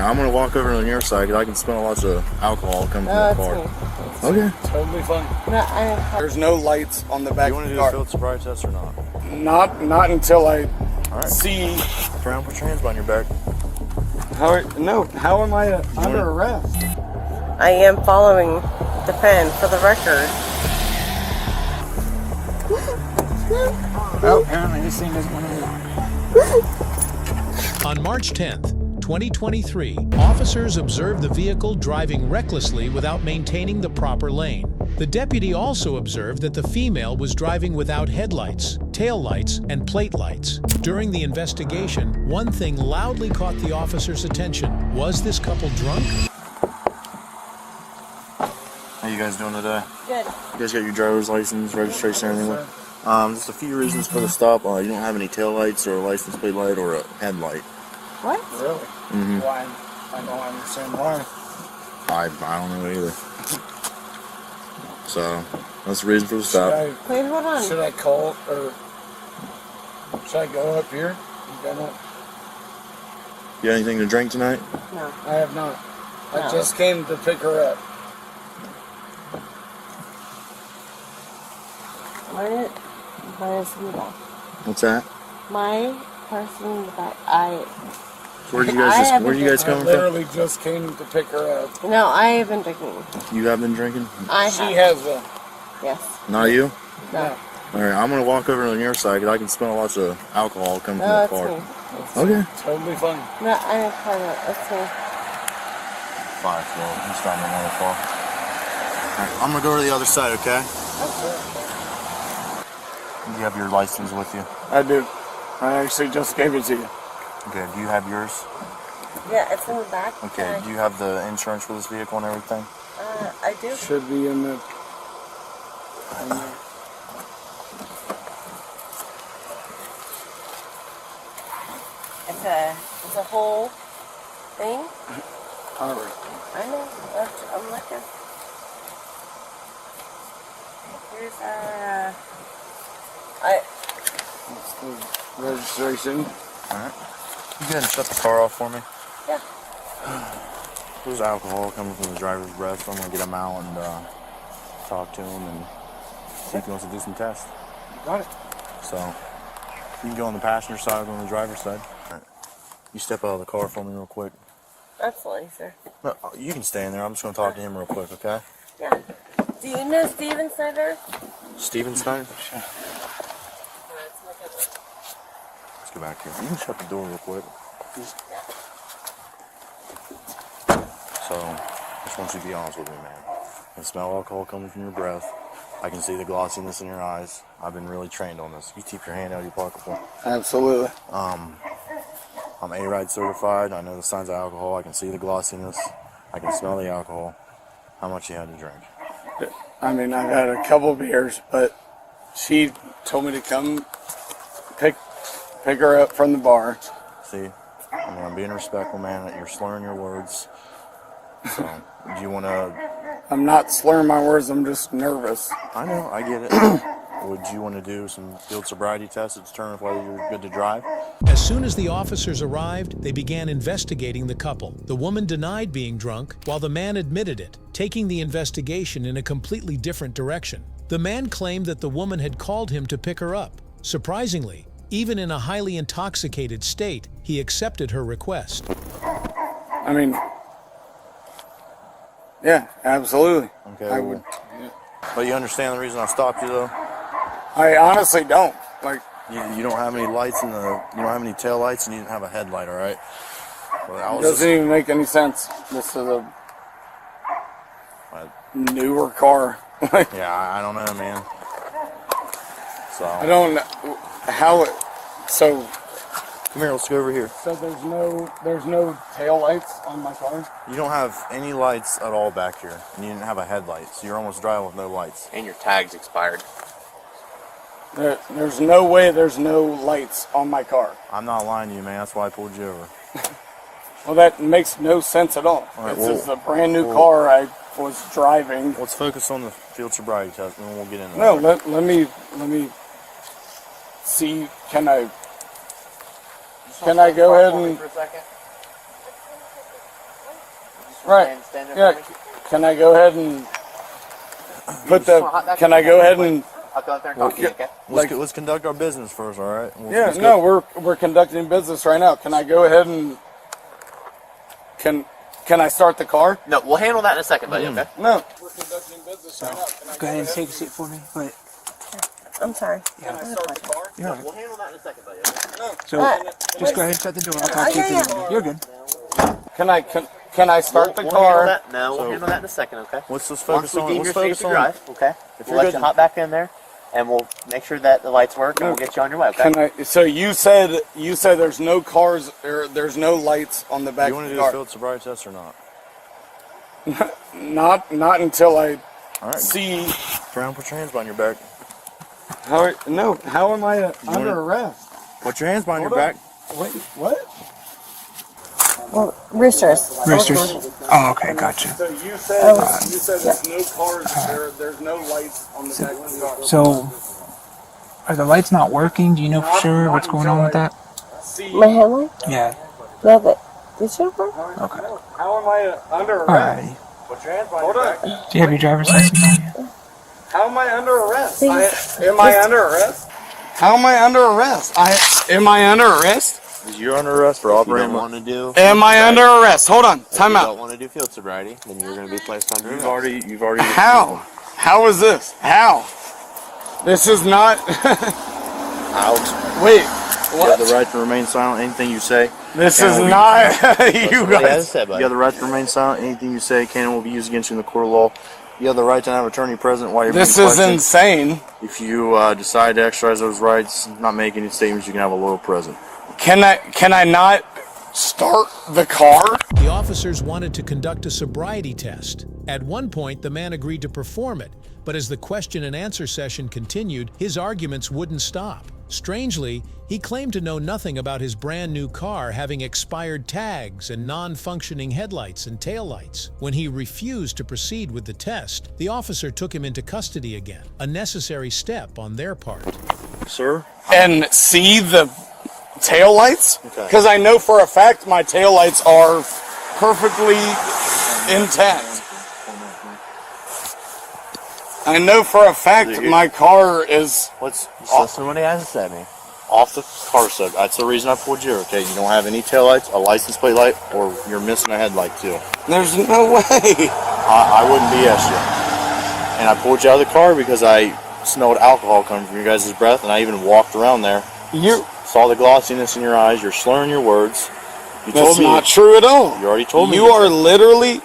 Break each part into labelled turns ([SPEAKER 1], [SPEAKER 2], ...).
[SPEAKER 1] I'm gonna walk over on your side because I can smell lots of alcohol coming from the car. Okay.
[SPEAKER 2] Totally fine.
[SPEAKER 3] No,
[SPEAKER 2] There's no lights on the back
[SPEAKER 1] You
[SPEAKER 2] of
[SPEAKER 1] want
[SPEAKER 2] the
[SPEAKER 1] to do
[SPEAKER 2] car.
[SPEAKER 1] a field sobriety test or not?
[SPEAKER 2] Not until I
[SPEAKER 1] All right.
[SPEAKER 2] see.
[SPEAKER 1] Turn around, put your hands behind your back.
[SPEAKER 2] How am I under arrest?
[SPEAKER 3] I am following the pen for the record.
[SPEAKER 2] Oh, apparently this thing doesn't want to move.
[SPEAKER 4] On March 10th, 2023, officers observed the vehicle driving recklessly without maintaining the proper lane. The deputy also observed that the female was driving without headlights, tail lights, and plate lights. During the investigation, one thing loudly caught the officer's attention. Was this couple drunk?
[SPEAKER 1] How you guys doing today?
[SPEAKER 3] Good.
[SPEAKER 1] You guys got your driver's license, registration, everything? Just a few reasons for the stop. You don't have any tail lights or a license plate light or a headlight.
[SPEAKER 3] What?
[SPEAKER 2] Really?
[SPEAKER 1] Mm-hmm.
[SPEAKER 2] Why? I don't understand why.
[SPEAKER 1] I don't know either. So that's the reason for the stop.
[SPEAKER 3] Wait, hold on.
[SPEAKER 2] Should I call or should I go up here? You
[SPEAKER 1] got anything to drink tonight?
[SPEAKER 3] No.
[SPEAKER 2] I have not.
[SPEAKER 3] No.
[SPEAKER 2] I just came to pick her up.
[SPEAKER 3] My is in the back.
[SPEAKER 1] What's that?
[SPEAKER 3] My person in the back.
[SPEAKER 1] Where do you guys
[SPEAKER 2] I
[SPEAKER 1] coming from?
[SPEAKER 2] literally just came to pick her up.
[SPEAKER 3] No, I have been drinking.
[SPEAKER 1] You have been drinking?
[SPEAKER 2] She has a.
[SPEAKER 3] Yes.
[SPEAKER 1] Not you?
[SPEAKER 3] No.
[SPEAKER 1] All right, I'm gonna walk over on your side because I can smell lots of alcohol coming from the
[SPEAKER 3] That's
[SPEAKER 1] car.
[SPEAKER 3] me.
[SPEAKER 1] Okay.
[SPEAKER 2] Totally fine.
[SPEAKER 3] No, I'm part of it. That's me.
[SPEAKER 1] 5-4. I'm starting another car. Right, I'm gonna go to the other side, okay? You have your license with you?
[SPEAKER 2] I do. I actually just gave it to you.
[SPEAKER 1] Okay, do you have yours?
[SPEAKER 3] Yeah, it's in the back.
[SPEAKER 1] Okay, do you have the insurance for this vehicle and everything?
[SPEAKER 3] I do.
[SPEAKER 2] Should be in the.
[SPEAKER 3] It's a whole thing.
[SPEAKER 2] All right.
[SPEAKER 3] I know. I'm looking. Here's
[SPEAKER 2] That's the registration.
[SPEAKER 1] Alright. You go ahead and shut the car off for me.
[SPEAKER 3] Yeah.
[SPEAKER 1] There's alcohol coming from the driver's breath, so I'm gonna get him out and talk to him and see if he wants to do some tests.
[SPEAKER 2] Got it.
[SPEAKER 1] So you can go on the passenger side or on the driver's side. Alright. You step out of the car for me real quick.
[SPEAKER 3] Absolutely, sir.
[SPEAKER 1] No, you can stay in there. I'm just gonna talk to him real quick, okay?
[SPEAKER 3] Yeah. Do you know Steven Snyder?
[SPEAKER 1] Steven Stein? Let's go back here. You can shut the door real quick. So, I just want you to be honest with me, man. I can smell alcohol coming from your breath. I can see the glossiness in your eyes. I've been really trained on this. You keep your hand out of your pocket for me.
[SPEAKER 2] Absolutely.
[SPEAKER 1] I'm A-Ride certified. I know the signs of alcohol. I can see the glossiness. I can smell the alcohol. How much you had to drink?
[SPEAKER 2] I mean, I got a couple beers, but she told me to come pick her up from the bar.
[SPEAKER 1] See, I'm being respectful, man. You're slurring your words. So, do you want to...
[SPEAKER 2] I'm not slurring my words, I'm just nervous.
[SPEAKER 1] I know, I get it. Would you want to do some field sobriety tests to determine whether you're good to drive?
[SPEAKER 4] As soon as the officers arrived, they began investigating the couple. The woman denied being drunk, while the man admitted it, taking the investigation in a completely different direction. The man claimed that the woman had called him to pick her up. Surprisingly, even in a highly intoxicated state, he accepted her request.
[SPEAKER 2] I mean, yeah, absolutely.
[SPEAKER 1] Okay.
[SPEAKER 2] I would. Yeah.
[SPEAKER 1] But you understand the reason I stopped you, though?
[SPEAKER 2] I honestly don't. Like,
[SPEAKER 1] You don't have any lights in the... You don't have any tail lights, and you didn't have a headlight, all right? Well,
[SPEAKER 2] it doesn't even make any sense. This is a newer car.
[SPEAKER 1] Yeah, I don't know, man. So...
[SPEAKER 2] I don't know how it. So.
[SPEAKER 1] Come here, let's go over here.
[SPEAKER 2] So there's no tail lights on my car.
[SPEAKER 1] You don't have any lights at all back here, and you didn't have a headlight, so you're almost driving with no lights.
[SPEAKER 5] And your tag's expired.
[SPEAKER 2] There's no way there's no lights on my car.
[SPEAKER 1] I'm not lying to you, man. That's why I pulled you over.
[SPEAKER 2] Well, that makes no sense at all.
[SPEAKER 1] All right,
[SPEAKER 2] This is a brand new car I was driving.
[SPEAKER 1] Let's focus on the field sobriety test, and then we'll get into
[SPEAKER 2] No,
[SPEAKER 1] that.
[SPEAKER 2] let me see. Can I go ahead and?
[SPEAKER 5] For a second.
[SPEAKER 2] Right.
[SPEAKER 5] Stand
[SPEAKER 2] Yeah. Can I go ahead and put the? Can I go ahead and?
[SPEAKER 5] I'll go out there and talk to you, okay?
[SPEAKER 1] Let's conduct our business first, all right?
[SPEAKER 2] Yeah. No, we're conducting business right now. Can I go ahead and? Can I start the car?
[SPEAKER 5] No, we'll handle that in a second, buddy, okay?
[SPEAKER 2] No. We're conducting business right now.
[SPEAKER 6] Go ahead and take a seat for me. Wait.
[SPEAKER 3] I'm sorry.
[SPEAKER 2] Can I start the car?
[SPEAKER 6] You're all right.
[SPEAKER 5] We'll handle that in a second, buddy, okay?
[SPEAKER 2] No.
[SPEAKER 6] So just go ahead and shut the door. I'll talk to you
[SPEAKER 3] yeah,
[SPEAKER 6] through the You're good.
[SPEAKER 2] Can I start the
[SPEAKER 5] We'll
[SPEAKER 2] car?
[SPEAKER 5] handle that. No, we'll handle that in a second, okay?
[SPEAKER 1] Let's focus
[SPEAKER 5] Once we
[SPEAKER 1] on.
[SPEAKER 5] deem
[SPEAKER 1] Let's
[SPEAKER 5] you're safe
[SPEAKER 1] focus
[SPEAKER 5] to
[SPEAKER 1] on.
[SPEAKER 5] drive, okay? We'll
[SPEAKER 1] you're
[SPEAKER 5] let
[SPEAKER 1] good
[SPEAKER 5] you
[SPEAKER 1] to-
[SPEAKER 5] hop back in there, and we'll make sure that the lights work, and we'll get you on your way, okay?
[SPEAKER 2] Can I? So you said there's no cars or there's no lights on the back
[SPEAKER 1] You
[SPEAKER 2] of
[SPEAKER 1] want to
[SPEAKER 2] the
[SPEAKER 1] do a
[SPEAKER 2] car.
[SPEAKER 1] field sobriety test or not?
[SPEAKER 2] Not until I
[SPEAKER 1] All right.
[SPEAKER 2] see.
[SPEAKER 1] Turn around, put your hands behind your back.
[SPEAKER 2] How am I under
[SPEAKER 1] wanna-
[SPEAKER 2] arrest?
[SPEAKER 1] Put your hands behind your
[SPEAKER 2] Hold on.
[SPEAKER 1] back.
[SPEAKER 2] Wait, what?
[SPEAKER 3] Well, roosters.
[SPEAKER 6] Roosters. Oh, okay, gotcha.
[SPEAKER 2] So you said there's no cars there's no lights on the back of the car.
[SPEAKER 6] So, are the lights not working? Do you know for sure what's going on with that?
[SPEAKER 2] See,
[SPEAKER 3] My headlight?
[SPEAKER 6] Yeah.
[SPEAKER 3] No, but did you work?
[SPEAKER 6] Okay.
[SPEAKER 2] how am I under arrest?
[SPEAKER 6] Alrighty.
[SPEAKER 1] Put your hands behind
[SPEAKER 2] Hold
[SPEAKER 1] your
[SPEAKER 2] on.
[SPEAKER 1] back.
[SPEAKER 6] Do you have your driver's license on you?
[SPEAKER 2] How am I under arrest?
[SPEAKER 3] Please.
[SPEAKER 2] Am I under arrest? How am I under arrest? Am I under arrest?
[SPEAKER 1] You're under arrest for
[SPEAKER 5] If you
[SPEAKER 1] operating.
[SPEAKER 5] don't want to do...
[SPEAKER 2] Am I under arrest? Hold on.
[SPEAKER 5] If
[SPEAKER 2] Time
[SPEAKER 5] you
[SPEAKER 2] out.
[SPEAKER 5] don't want to do field sobriety, then you're going to be placed under
[SPEAKER 1] You've
[SPEAKER 5] arrest.
[SPEAKER 1] already.
[SPEAKER 2] How? How is this? How? This is not.
[SPEAKER 1] Out.
[SPEAKER 2] Wait.
[SPEAKER 1] You have the right to remain silent. Anything you say.
[SPEAKER 2] This
[SPEAKER 1] Cannon
[SPEAKER 2] is
[SPEAKER 1] will be-
[SPEAKER 2] not. You
[SPEAKER 5] What he has
[SPEAKER 2] guys.
[SPEAKER 5] said,
[SPEAKER 1] You
[SPEAKER 5] buddy.
[SPEAKER 1] have the right to remain silent. Anything you say, cannon will be used against you in the court of law. You have the right to have an attorney present while you're being
[SPEAKER 2] This is
[SPEAKER 1] questioned.
[SPEAKER 2] insane.
[SPEAKER 1] If you decide to exercise those rights, not make any statements, you can have a lawyer present.
[SPEAKER 2] Can I not start the car?
[SPEAKER 4] The officers wanted to conduct a sobriety test. At one point, the man agreed to perform it, but as the question and answer session continued, his arguments wouldn't stop. Strangely, he claimed to know nothing about his brand new car having expired tags and non-functioning headlights and taillights. When he refused to proceed with the test, the officer took him into custody again, a necessary step on their part.
[SPEAKER 1] Sir?
[SPEAKER 2] And see the tail lights?
[SPEAKER 1] Okay.
[SPEAKER 2] Because I know for a fact my tail lights are perfectly intact. I know for a fact my car is
[SPEAKER 1] Let's
[SPEAKER 5] Listen to what he has to say, man.
[SPEAKER 1] off the car sub. That's the reason I pulled you. Okay, you don't have any taillights, a license plate light, or you're missing a headlight too.
[SPEAKER 2] There's no way.
[SPEAKER 1] I wouldn't BS you. And I pulled you out of the car because I smelled alcohol coming from your guys' breath, and I even walked around there.
[SPEAKER 2] You
[SPEAKER 1] Saw the glossiness in your eyes. You're slurring your words. You
[SPEAKER 2] That's
[SPEAKER 1] told me.
[SPEAKER 2] not true at all.
[SPEAKER 1] You already told me.
[SPEAKER 2] You are literally.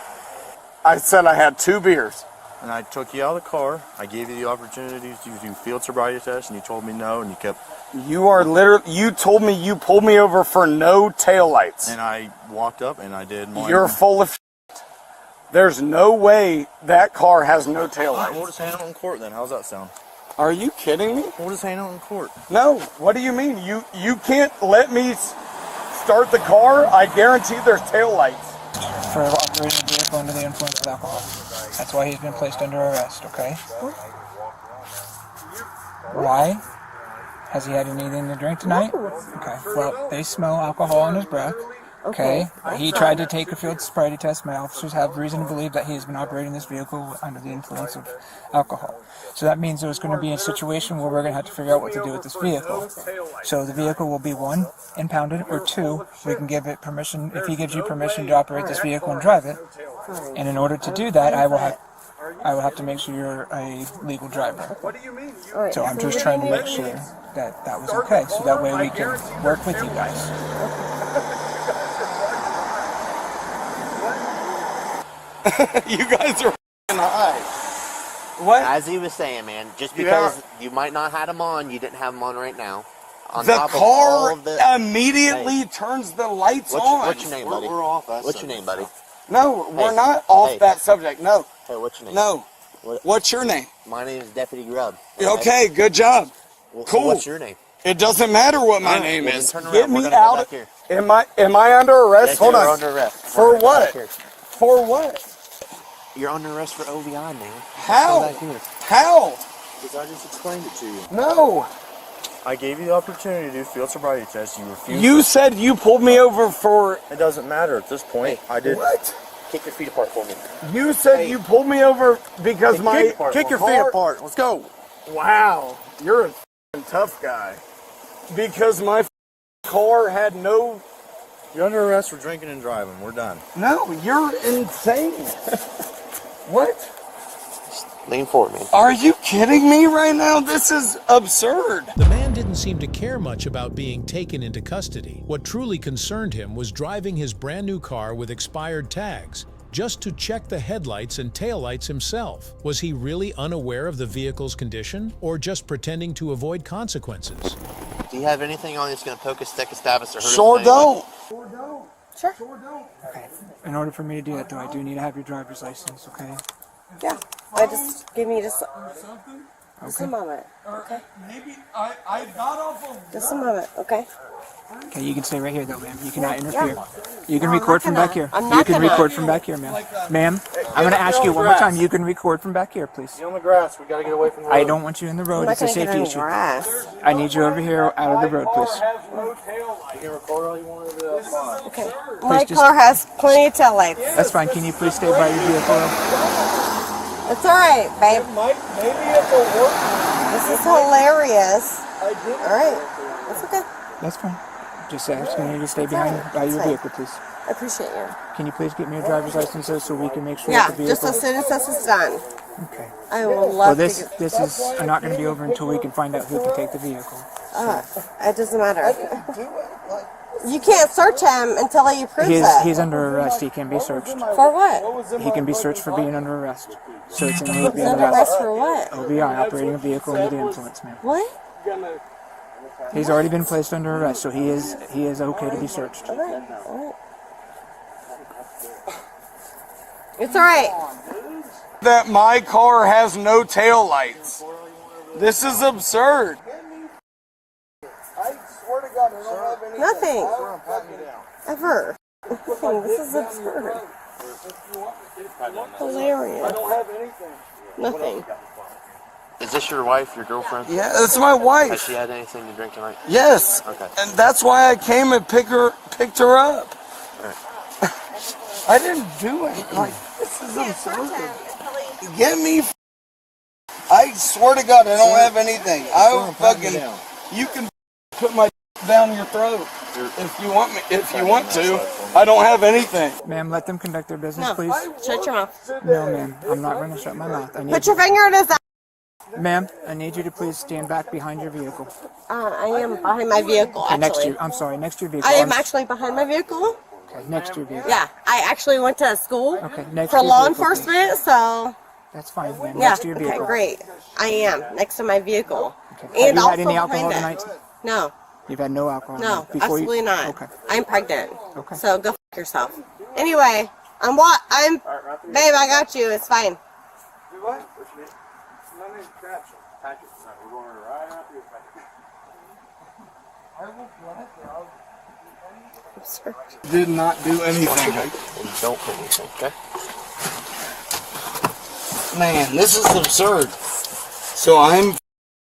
[SPEAKER 2] I said I had 2 beers.
[SPEAKER 1] And I took you out of the car. I gave you the opportunity to do field sobriety test, and you told me no, and you kept.
[SPEAKER 2] You are literally. You told me you pulled me over for no taillights.
[SPEAKER 1] And I walked up and I did mine.
[SPEAKER 2] You're full of shit. There's no way that car has no
[SPEAKER 1] We'll
[SPEAKER 2] taillights.
[SPEAKER 1] just hang out in court then. How's that sound?
[SPEAKER 2] Are you kidding me?
[SPEAKER 1] We'll just hang out in court.
[SPEAKER 2] No. What do you mean? You can't let me start the car? I guarantee there's taillights.
[SPEAKER 6] For operating a vehicle under the influence of alcohol. That's why he's been placed under arrest, okay? Why? Has he had anything to drink tonight? Okay. Well, they smell alcohol on his breath. Okay. He tried to take a field sobriety test. My officers have reason to believe that he has been operating this vehicle under the influence of alcohol. So that means there's going to be a situation where we're going to have to figure out what to do with this vehicle. So the vehicle will be 1, impounded, or 2, we can give it permission, if he gives you permission to operate this vehicle and drive it. And in order to do that, I will have to make sure you're a legal driver. So I'm just trying to make sure that that was okay, so that way we can work with you guys.
[SPEAKER 2] You guys are high. What?
[SPEAKER 5] As he was saying, man, just because you might not have them on, you didn't have them on right now. On
[SPEAKER 2] The
[SPEAKER 5] top of all
[SPEAKER 2] car
[SPEAKER 5] of the,
[SPEAKER 2] immediately turns the lights on.
[SPEAKER 5] what's your name, buddy?
[SPEAKER 1] We're off that
[SPEAKER 5] What's your name, buddy?
[SPEAKER 2] No, we're
[SPEAKER 5] Hey.
[SPEAKER 2] not off
[SPEAKER 5] Hey.
[SPEAKER 2] that subject. No,
[SPEAKER 5] Hey, what's your name?
[SPEAKER 2] no.
[SPEAKER 5] What?
[SPEAKER 2] What's your name?
[SPEAKER 5] My name is Deputy Grubb.
[SPEAKER 2] Okay, good job.
[SPEAKER 5] Well,
[SPEAKER 2] Cool.
[SPEAKER 5] What's your name?
[SPEAKER 2] It doesn't matter what my
[SPEAKER 5] All right,
[SPEAKER 2] name
[SPEAKER 5] well, then
[SPEAKER 2] is.
[SPEAKER 5] turn around.
[SPEAKER 2] Get
[SPEAKER 5] We're
[SPEAKER 2] me
[SPEAKER 5] gonna go
[SPEAKER 2] out.
[SPEAKER 5] back here.
[SPEAKER 2] Am I under arrest?
[SPEAKER 5] Yes,
[SPEAKER 2] Hold
[SPEAKER 5] you're
[SPEAKER 2] on.
[SPEAKER 5] under arrest.
[SPEAKER 2] For
[SPEAKER 5] We're gonna go
[SPEAKER 2] what?
[SPEAKER 5] back here.
[SPEAKER 2] For what?
[SPEAKER 5] You're under arrest for OVI, man.
[SPEAKER 2] How?
[SPEAKER 5] Go back here.
[SPEAKER 2] How?
[SPEAKER 1] Because I just explained it to you.
[SPEAKER 2] No.
[SPEAKER 1] I gave you the opportunity to do field sobriety test. You refused.
[SPEAKER 2] You said you pulled me over for
[SPEAKER 1] It doesn't matter at this point. I did.
[SPEAKER 2] what?
[SPEAKER 5] Kick your feet apart for me.
[SPEAKER 2] You said you pulled me over because my
[SPEAKER 1] Kick your feet apart. Let's go.
[SPEAKER 2] Wow, you're a f***ing tough guy. Because my car had no...
[SPEAKER 1] You're under arrest for drinking and driving. We're done.
[SPEAKER 2] No, you're insane. What?
[SPEAKER 5] Lean forward, man.
[SPEAKER 2] Are you kidding me right now? This is absurd.
[SPEAKER 4] The man didn't seem to care much about being taken into custody. What truly concerned him was driving his brand new car with expired tags, just to check the headlights and taillights himself. Was he really unaware of the vehicle's condition, or just pretending to avoid consequences?
[SPEAKER 5] Do you have anything on that's going to poke a stick, a stab us, or hurt us?
[SPEAKER 2] Sure
[SPEAKER 5] in any way?
[SPEAKER 2] don't.
[SPEAKER 3] Sure.
[SPEAKER 6] Okay. In order for me to do that, though, I do need to have your driver's license, okay?
[SPEAKER 3] Yeah. Give me just a moment. Okay.
[SPEAKER 2] Maybe I got off of...
[SPEAKER 3] Just a moment. Okay.
[SPEAKER 6] Okay, you can stay right here, though, ma'am. You cannot interfere.
[SPEAKER 3] Yeah.
[SPEAKER 6] You can
[SPEAKER 3] No, I'm
[SPEAKER 6] record
[SPEAKER 3] not
[SPEAKER 6] from
[SPEAKER 3] gonna.
[SPEAKER 6] back here.
[SPEAKER 3] I'm
[SPEAKER 6] You
[SPEAKER 3] not
[SPEAKER 6] can
[SPEAKER 3] gonna.
[SPEAKER 6] record from back here, ma'am. Ma'am, I'm going to ask you one more time. You can record from back here, please.
[SPEAKER 1] Get on the grass. We got to get away from the road.
[SPEAKER 6] I don't want you in the
[SPEAKER 3] I'm
[SPEAKER 6] road.
[SPEAKER 3] not
[SPEAKER 6] It's a
[SPEAKER 3] gonna get
[SPEAKER 6] safety
[SPEAKER 3] on
[SPEAKER 6] issue.
[SPEAKER 3] your ass.
[SPEAKER 6] I need you over here out of the road, please.
[SPEAKER 1] You can record all you want to do. That's fine.
[SPEAKER 3] Okay. My
[SPEAKER 6] just-
[SPEAKER 3] car has plenty of tail lights.
[SPEAKER 6] That's fine. Can you please stay by your vehicle?
[SPEAKER 3] It's all right, babe.
[SPEAKER 2] Maybe it will work.
[SPEAKER 3] This is hilarious.
[SPEAKER 2] I did.
[SPEAKER 3] All right. That's okay.
[SPEAKER 6] That's fine. Just asking you to stay behind by your
[SPEAKER 3] fine.
[SPEAKER 6] vehicle, please.
[SPEAKER 3] I appreciate you.
[SPEAKER 6] Can you please get me your driver's license so we can make sure
[SPEAKER 3] Yeah,
[SPEAKER 6] that the
[SPEAKER 3] just
[SPEAKER 6] vehicle...
[SPEAKER 3] as soon as this is done.
[SPEAKER 6] Okay.
[SPEAKER 3] I will
[SPEAKER 6] Well,
[SPEAKER 3] love
[SPEAKER 6] this
[SPEAKER 3] to get...
[SPEAKER 6] this is not going to be over until we can find out who can take the vehicle.
[SPEAKER 3] It doesn't matter. You can't search him until he approves it.
[SPEAKER 6] He's under arrest. He can be searched.
[SPEAKER 3] For what?
[SPEAKER 6] He can be searched for being under arrest. So it's in the being
[SPEAKER 3] Under arrest
[SPEAKER 6] arrest.
[SPEAKER 3] for what?
[SPEAKER 6] OBI, operating a vehicle under the influence, ma'am.
[SPEAKER 3] What?
[SPEAKER 6] He's already been placed under arrest, so he is okay to be searched.
[SPEAKER 3] It's all right.
[SPEAKER 2] That my car has no tail lights. This is absurd. I swear to God, I don't have any...
[SPEAKER 3] Nothing. Ever. Nothing. This is absurd. Hilarious.
[SPEAKER 2] I don't have anything.
[SPEAKER 3] Nothing.
[SPEAKER 5] Is this your wife, your girlfriend?
[SPEAKER 2] Yeah, that's my
[SPEAKER 5] Has
[SPEAKER 2] wife.
[SPEAKER 5] she had anything to drink tonight?
[SPEAKER 2] Yes.
[SPEAKER 5] Okay.
[SPEAKER 2] And that's why I came and picked her up. I didn't do it. Like, this is absurd. Get me. I swear to God, I don't have anything. I will fucking. You can put my down your throat if you want me. If you want to, I don't have anything.
[SPEAKER 6] Ma'am, let them conduct their business,
[SPEAKER 3] No.
[SPEAKER 6] please.
[SPEAKER 3] Shut your mouth.
[SPEAKER 6] No, ma'am. I'm not going to shut my mouth. I need
[SPEAKER 3] Put your finger in his eye.
[SPEAKER 6] Ma'am, I need you to please stand back behind your vehicle.
[SPEAKER 3] I am behind my vehicle,
[SPEAKER 6] Okay, next to
[SPEAKER 3] actually.
[SPEAKER 6] your, I'm sorry, next to your vehicle.
[SPEAKER 3] I am
[SPEAKER 6] I'm-
[SPEAKER 3] actually behind my vehicle.
[SPEAKER 6] Okay, next to your vehicle.
[SPEAKER 3] Yeah, I actually went to school
[SPEAKER 6] Okay, next
[SPEAKER 3] for
[SPEAKER 6] to your
[SPEAKER 3] law
[SPEAKER 6] vehicle, please.
[SPEAKER 3] enforcement, so
[SPEAKER 6] That's fine, ma'am.
[SPEAKER 3] yeah.
[SPEAKER 6] Next to your vehicle.
[SPEAKER 3] Okay, great. I am next to my vehicle,
[SPEAKER 6] Okay.
[SPEAKER 3] and
[SPEAKER 6] Have you
[SPEAKER 3] also
[SPEAKER 6] had any alcohol
[SPEAKER 3] behind
[SPEAKER 6] tonight?
[SPEAKER 3] it. No,
[SPEAKER 6] You've had no alcohol
[SPEAKER 3] no,
[SPEAKER 6] tonight? Before
[SPEAKER 3] absolutely
[SPEAKER 6] you...
[SPEAKER 3] not.
[SPEAKER 6] Okay.
[SPEAKER 3] I'm pregnant.
[SPEAKER 6] Okay.
[SPEAKER 3] So go f yourself. Anyway, babe, I got you. It's fine.
[SPEAKER 2] My name's Patrick.
[SPEAKER 1] Patrick, we're going right after you.
[SPEAKER 2] I will gladly.
[SPEAKER 3] Absurd.
[SPEAKER 2] Did not do anything.
[SPEAKER 5] And don't hurt anything, okay?
[SPEAKER 2] Man, this is absurd. So I'm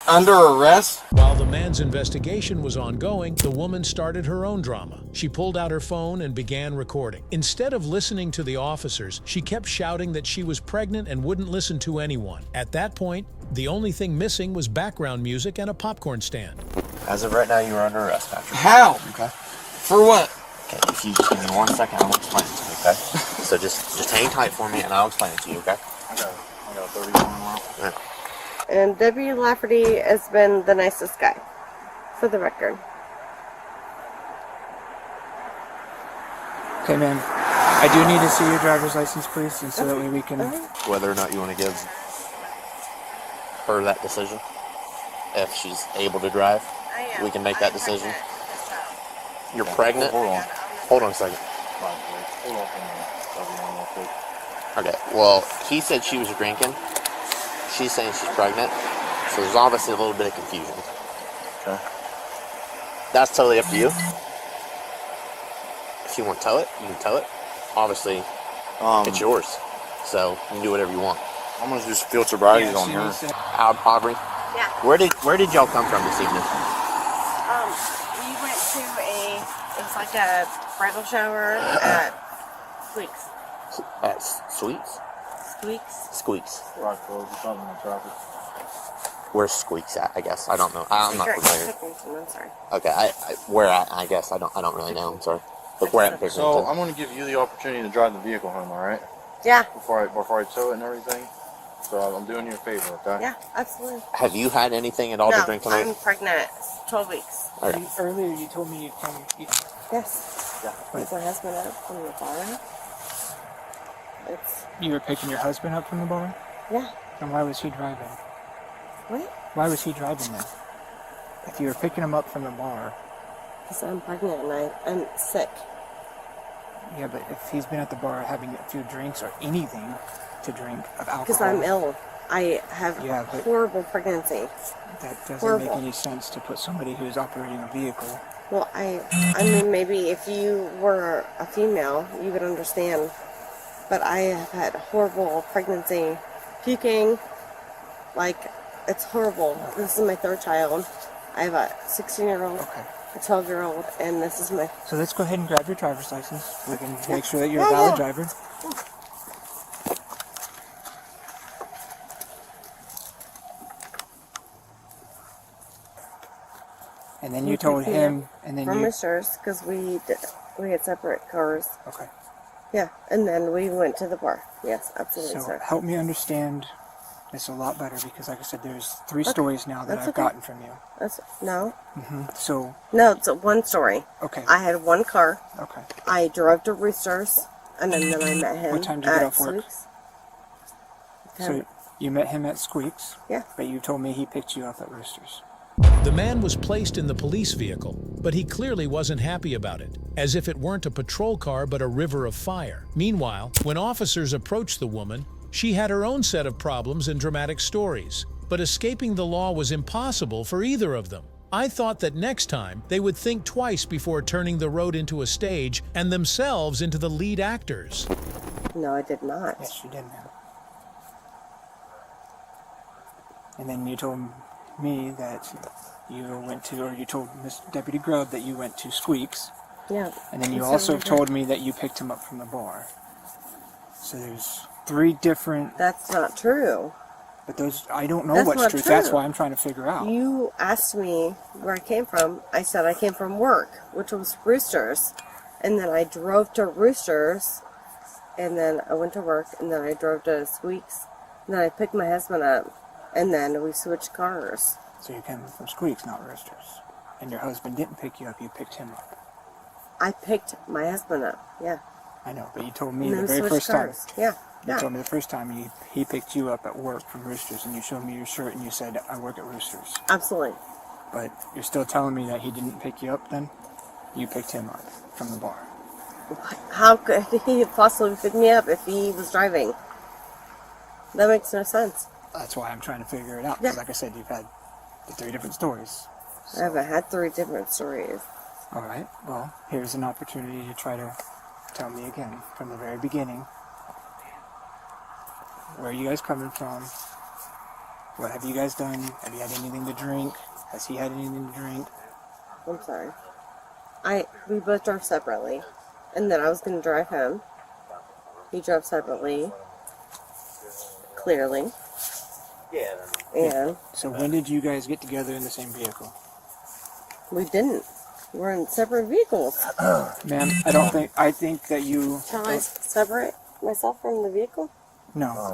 [SPEAKER 2] under arrest?
[SPEAKER 4] While the man's investigation was ongoing, the woman started her own drama. She pulled out her phone and began recording. Instead of listening to the officers, she kept shouting that she was pregnant and wouldn't listen to anyone. At that point, the only thing missing was background music and a popcorn stand.
[SPEAKER 5] As of right now, you are under arrest, Patrick.
[SPEAKER 2] How?
[SPEAKER 5] Okay.
[SPEAKER 2] For what?
[SPEAKER 5] Okay, if you just give me 1 second, I'll explain it to you, okay? So just hang tight for me, and I'll explain it to you, okay?
[SPEAKER 1] I got a 31 mile.
[SPEAKER 5] Right.
[SPEAKER 3] And W. Lafferty has been the nicest guy, for the record.
[SPEAKER 6] Okay, ma'am. I do need to see your driver's license, please, and so that way we can...
[SPEAKER 5] Whether or not you want to give her that decision, if she's able to drive, we can make that decision. You're pregnant?
[SPEAKER 1] Hold on.
[SPEAKER 5] Hold on a second.
[SPEAKER 1] Hold on for a minute. Real quick.
[SPEAKER 5] Okay, well, he said she was drinking. She's saying she's pregnant. So there's obviously a little bit of confusion.
[SPEAKER 1] Okay.
[SPEAKER 5] That's totally up to you. If you want to tow it, you can tow it. Obviously, it's yours. So you can do whatever you want.
[SPEAKER 1] I'm gonna just field sobriety on her.
[SPEAKER 5] Aubrey,
[SPEAKER 3] Yeah.
[SPEAKER 5] where did y'all come from this evening?
[SPEAKER 3] We went to it was like a bridal shower at Flix.
[SPEAKER 5] Sweets?
[SPEAKER 3] Squeaks.
[SPEAKER 5] Squeaks.
[SPEAKER 1] Right, close. You're talking about traffic.
[SPEAKER 5] Where's Squeaks at? I guess I don't know. I'm not familiar.
[SPEAKER 3] I'm sorry.
[SPEAKER 5] Okay, where at? I guess I don't really know. I'm sorry. But where at Pickerington?
[SPEAKER 1] So I'm going to give you the opportunity to drive the vehicle home. All right?
[SPEAKER 3] Yeah.
[SPEAKER 1] Before I tow it and everything. So I'm doing you a favor, okay?
[SPEAKER 3] Yeah, absolutely.
[SPEAKER 5] Have you had anything at all to drink tonight?
[SPEAKER 3] I'm pregnant. 12 weeks.
[SPEAKER 5] Okay.
[SPEAKER 6] Earlier you told me you came.
[SPEAKER 3] Yes.
[SPEAKER 1] Yeah.
[SPEAKER 3] Picked my husband up from the bar.
[SPEAKER 6] You were picking your husband up from the bar?
[SPEAKER 3] Yeah.
[SPEAKER 6] And why was he driving?
[SPEAKER 3] What?
[SPEAKER 6] Why was he driving then? If you were picking him up from the bar.
[SPEAKER 3] Because I'm pregnant and I'm sick.
[SPEAKER 6] Yeah, but if he's been at the bar having a few drinks or anything to drink of alcohol.
[SPEAKER 3] Because I'm ill. I have horrible pregnancy.
[SPEAKER 6] That doesn't make any sense to put somebody who's operating a vehicle.
[SPEAKER 3] Well, I mean, maybe if you were a female, you would understand. But I have had horrible pregnancy, puking, like, it's horrible. This is my third child. I have a 16-year-old, a 12-year-old, and this is my...
[SPEAKER 6] So let's go ahead and grab your driver's license. We can make sure that you're a valid driver. And then you told him, and then
[SPEAKER 3] from Mr.'s, because we had separate cars.
[SPEAKER 6] Okay.
[SPEAKER 3] Yeah, and then we went to the bar. Yes, absolutely,
[SPEAKER 6] So
[SPEAKER 3] sir.
[SPEAKER 6] help me understand this a lot better, because like I said, there's 3 stories now that I've gotten from you.
[SPEAKER 3] No.
[SPEAKER 6] So.
[SPEAKER 3] No, it's one story.
[SPEAKER 6] Okay.
[SPEAKER 3] I had one car.
[SPEAKER 6] Okay.
[SPEAKER 3] I drove to Roosters, and then I met him.
[SPEAKER 6] What time did you get off work?
[SPEAKER 3] Squeaks.
[SPEAKER 6] So you met him at Squeaks?
[SPEAKER 3] Yeah.
[SPEAKER 6] But you told me he picked you up at Roosters.
[SPEAKER 4] The man was placed in the police vehicle, but he clearly wasn't happy about it, as if it weren't a patrol car but a river of fire. Meanwhile, when officers approached the woman, she had her own set of problems and dramatic stories, but escaping the law was impossible for either of them. I thought that next time they would think twice before turning the road into a stage and themselves into the lead actors.
[SPEAKER 3] No, I did not.
[SPEAKER 6] Yes, you did, ma'am. And then you told me that you went to, or you told Miss Deputy Grubb that you went to Squeaks.
[SPEAKER 3] Yeah.
[SPEAKER 6] And then you also told me that you picked him up from the bar. So there's 3 different...
[SPEAKER 3] That's not true.
[SPEAKER 6] But those, I don't know what's true. That's why I'm trying to figure out.
[SPEAKER 3] You asked me where I came from. I said I came from work, which was Roosters. And then I drove to Roosters, and then I went to work, and then I drove to Squeaks, and then I picked my husband up, and then we switched cars.
[SPEAKER 6] So you came from Squeaks, not Roosters. And your husband didn't pick you up, you picked him up.
[SPEAKER 3] I picked my husband up, yeah.
[SPEAKER 6] I know, but you told me
[SPEAKER 3] And
[SPEAKER 6] the
[SPEAKER 3] then we
[SPEAKER 6] very
[SPEAKER 3] switched
[SPEAKER 6] first time.
[SPEAKER 3] cars. Yeah.
[SPEAKER 6] You told me the first time he picked you up at work from Roosters, and you showed me your shirt and you said, I work at Roosters.
[SPEAKER 3] Absolutely.
[SPEAKER 6] But you're still telling me that he didn't pick you up then? You picked him up from the bar.
[SPEAKER 3] How could he possibly pick me up if he was driving? That makes no sense.
[SPEAKER 6] That's why I'm trying to figure it out. Because like I said, you've had the 3 different stories.
[SPEAKER 3] I haven't had 3 different stories.
[SPEAKER 6] All right. Well, here's an opportunity to try to tell me again from the very beginning. Where are you guys coming from? What have you guys done? Have you had anything to drink? Has he had anything to drink?
[SPEAKER 3] I'm sorry. We both drove separately. And then I was going to drive home. He drove separately. Clearly. And
[SPEAKER 6] so when did you guys get together in the same vehicle?
[SPEAKER 3] We didn't. We're in separate vehicles.
[SPEAKER 6] Ma'am, I think that you...
[SPEAKER 3] Shall I separate myself from the vehicle?
[SPEAKER 6] No,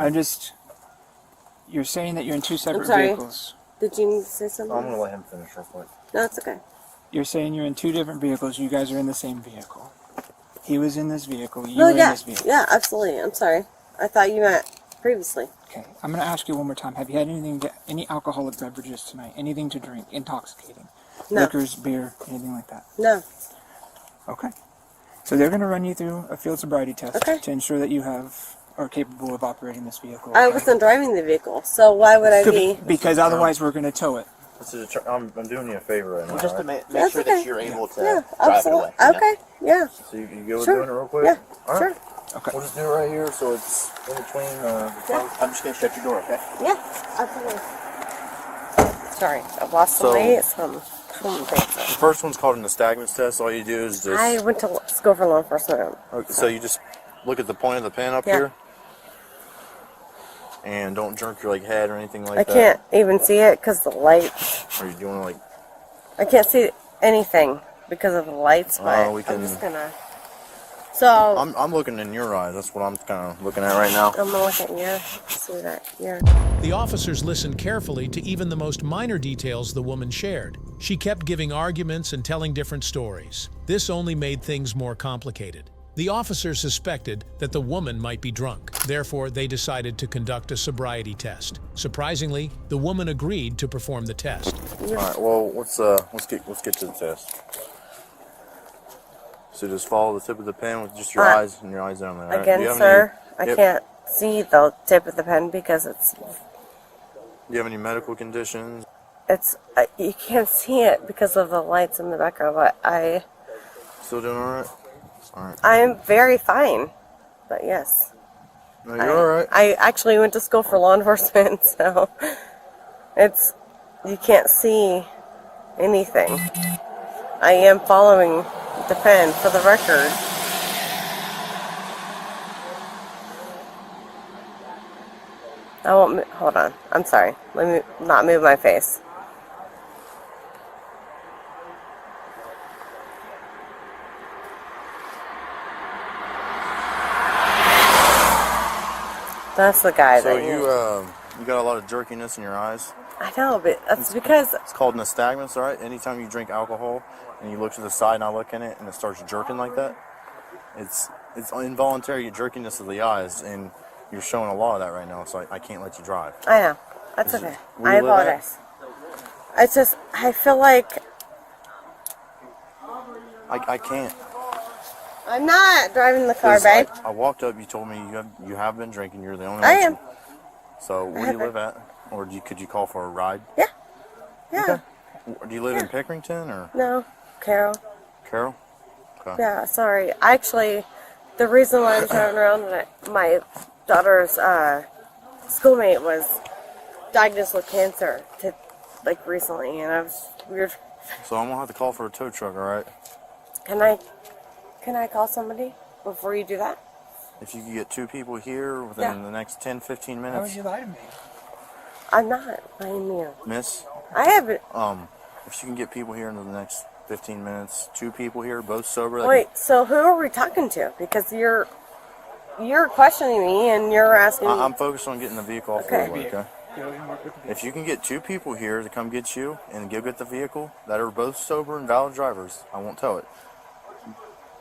[SPEAKER 6] you're saying that you're in 2 separate vehicles.
[SPEAKER 3] Did you say something?
[SPEAKER 1] I'm going to let him finish real quick.
[SPEAKER 3] No, it's okay.
[SPEAKER 6] You're saying you're in 2 different vehicles, you guys are in the same vehicle. He was in this vehicle, you were in this vehicle.
[SPEAKER 3] Yeah, absolutely. I'm sorry. I thought you meant previously.
[SPEAKER 6] Okay, I'm going to ask you one more time. Have you had any alcoholic beverages tonight? Anything to drink? Intoxicating?
[SPEAKER 3] No.
[SPEAKER 6] Liquors, beer, anything like that?
[SPEAKER 3] No.
[SPEAKER 6] Okay. So they're going to run you through a field sobriety test
[SPEAKER 3] Okay.
[SPEAKER 6] to ensure that you are capable of operating this vehicle.
[SPEAKER 3] I wasn't driving the vehicle, so why would I be?
[SPEAKER 6] Because otherwise we're going to tow it.
[SPEAKER 1] I'm doing you a favor right now.
[SPEAKER 5] Just to
[SPEAKER 1] right?
[SPEAKER 5] make
[SPEAKER 3] That's
[SPEAKER 5] sure
[SPEAKER 3] okay.
[SPEAKER 5] that you're able to
[SPEAKER 3] Yeah,
[SPEAKER 5] drive it
[SPEAKER 3] absolutely.
[SPEAKER 5] away. you know?
[SPEAKER 3] Okay, yeah.
[SPEAKER 1] So you go with
[SPEAKER 3] Sure.
[SPEAKER 1] doing it real quick?
[SPEAKER 3] Yeah,
[SPEAKER 1] All
[SPEAKER 3] sure.
[SPEAKER 1] right.
[SPEAKER 6] Okay.
[SPEAKER 1] We'll just do it right here so it's in between
[SPEAKER 5] I'm just going to shut your door, okay?
[SPEAKER 3] Yeah, absolutely. Sorry, I've lost some weight. Some things.
[SPEAKER 1] The first one's called an nystagmus test. All you do is just...
[SPEAKER 3] I went to school for law enforcement.
[SPEAKER 1] Okay, so you just look at the point of the pen up
[SPEAKER 3] Yeah.
[SPEAKER 1] here. And don't jerk your head or anything like
[SPEAKER 3] I
[SPEAKER 1] that.
[SPEAKER 3] can't even see it because the light.
[SPEAKER 1] Or you want to
[SPEAKER 3] I can't see anything because of the lights, but
[SPEAKER 1] we can-
[SPEAKER 3] I'm just gonna. So
[SPEAKER 1] I'm looking in your eyes. That's what I'm kind of looking at right now.
[SPEAKER 3] I'm gonna look at you. See that? Yeah.
[SPEAKER 4] The officers listened carefully to even the most minor details the woman shared. She kept giving arguments and telling different stories. This only made things more complicated. The officers suspected that the woman might be drunk. Therefore, they decided to conduct a sobriety test. Surprisingly, the woman agreed to perform the test.
[SPEAKER 1] All right. Well, let's get to the test. So just follow the tip of the pen with just your eyes and your eyes down there. Right?
[SPEAKER 3] Again,
[SPEAKER 1] Do you have
[SPEAKER 3] sir,
[SPEAKER 1] any-
[SPEAKER 3] I can't see the tip of the pen because
[SPEAKER 1] Do you have any medical conditions?
[SPEAKER 3] you can't see it because of the lights in the background. But
[SPEAKER 1] Still doing all right? All right.
[SPEAKER 3] I'm very fine. But yes.
[SPEAKER 1] No, you're all right.
[SPEAKER 3] I actually went to school for law enforcement, so you can't see anything. I am following the pen for the record. I won't, hold on. I'm sorry. Let me not move my face. That's the guy
[SPEAKER 1] So
[SPEAKER 3] that
[SPEAKER 1] you got a lot of jerkiness in your eyes.
[SPEAKER 3] I know, but that's because
[SPEAKER 1] It's called nystagmus, all right? Anytime you drink alcohol and you look to the side and I look in it and it starts jerking like that, it's involuntary jerkiness of the eyes, and you're showing a lot of that right now, so I can't let you drive.
[SPEAKER 3] I know. That's
[SPEAKER 1] Is it-
[SPEAKER 3] okay.
[SPEAKER 1] where
[SPEAKER 3] I
[SPEAKER 1] you live at?
[SPEAKER 3] apologize. It's just, I feel like
[SPEAKER 1] I can't.
[SPEAKER 3] I'm not driving the car,
[SPEAKER 1] 'Cause
[SPEAKER 3] babe.
[SPEAKER 1] I walked up, you told me you have been drinking, you're the only
[SPEAKER 3] I
[SPEAKER 1] one.
[SPEAKER 3] am.
[SPEAKER 1] So where do you live at? Or could you call for a ride?
[SPEAKER 3] Yeah. Yeah.
[SPEAKER 1] Okay. Do you live in
[SPEAKER 3] Yeah.
[SPEAKER 1] Pickerington or
[SPEAKER 3] No, Carol.
[SPEAKER 1] Carroll? Okay.
[SPEAKER 3] Yeah, sorry. Actually, the reason why I'm driving around, my daughter's schoolmate was diagnosed with cancer, recently, and I was weird.
[SPEAKER 1] So I'm gonna have to call for a tow truck, all right?
[SPEAKER 3] Can I call somebody before you do that?
[SPEAKER 1] If you could get 2 people here within the next 10, 15
[SPEAKER 6] Why would
[SPEAKER 1] minutes.
[SPEAKER 6] you lie to me?
[SPEAKER 3] I'm not lying to you.
[SPEAKER 1] Miss,
[SPEAKER 3] I haven't.
[SPEAKER 1] if you can get people here in the next 15 minutes, 2 people here, both sober. that
[SPEAKER 3] Wait, so who are we talking to? Because you're questioning me and you're asking
[SPEAKER 1] can-
[SPEAKER 3] me.
[SPEAKER 1] I'm focused on getting the vehicle off
[SPEAKER 3] Okay.
[SPEAKER 1] the road, okay? If you can get 2 people here to come get you and go get the vehicle that are both sober and valid drivers, I won't tow it.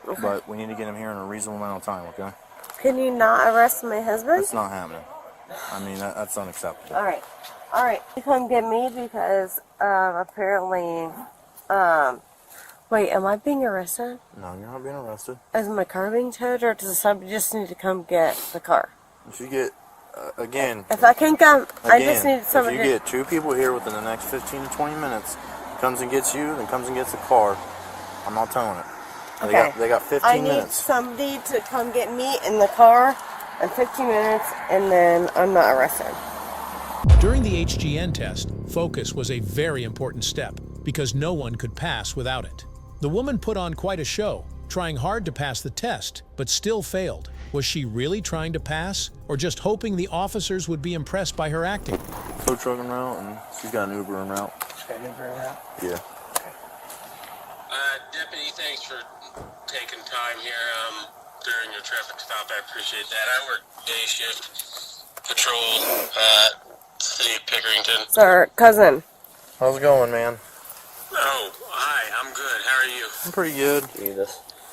[SPEAKER 3] Okay.
[SPEAKER 1] But we need to get them here in a reasonable amount of time, okay?
[SPEAKER 3] Can you not arrest my husband?
[SPEAKER 1] That's not happening. I mean, that's unacceptable.
[SPEAKER 3] All right. You come get me because apparently, wait, am I being arrested?
[SPEAKER 1] No, you're not being arrested.
[SPEAKER 3] Is my car being towed, or does somebody just need to come get the car?
[SPEAKER 1] If you get, again,
[SPEAKER 3] If I can't come, I just
[SPEAKER 1] again,
[SPEAKER 3] need somebody.
[SPEAKER 1] if you get 2 people here within the next 15 to 20 minutes, comes and gets you, then comes and gets the car, I'm not towing it.
[SPEAKER 3] Okay.
[SPEAKER 1] They got 15
[SPEAKER 3] I need
[SPEAKER 1] minutes.
[SPEAKER 3] somebody to come get me in the car in 15 minutes, and then I'm not arrested.
[SPEAKER 4] During the HGN test, focus was a very important step because no one could pass without it. The woman put on quite a show, trying hard to pass the test, but still failed. Was she really trying to pass, or just hoping the officers would be impressed by her acting?
[SPEAKER 1] Tow truck en route, and she's got an Uber en route. Yeah.
[SPEAKER 7] Deputy, thanks for taking time here during your traffic stop. I appreciate that. I work day shift patrol City of Pickerington.
[SPEAKER 3] Sir, cousin.
[SPEAKER 1] How's it going, man?
[SPEAKER 7] Oh, hi. I'm good. How are you?
[SPEAKER 1] I'm pretty good.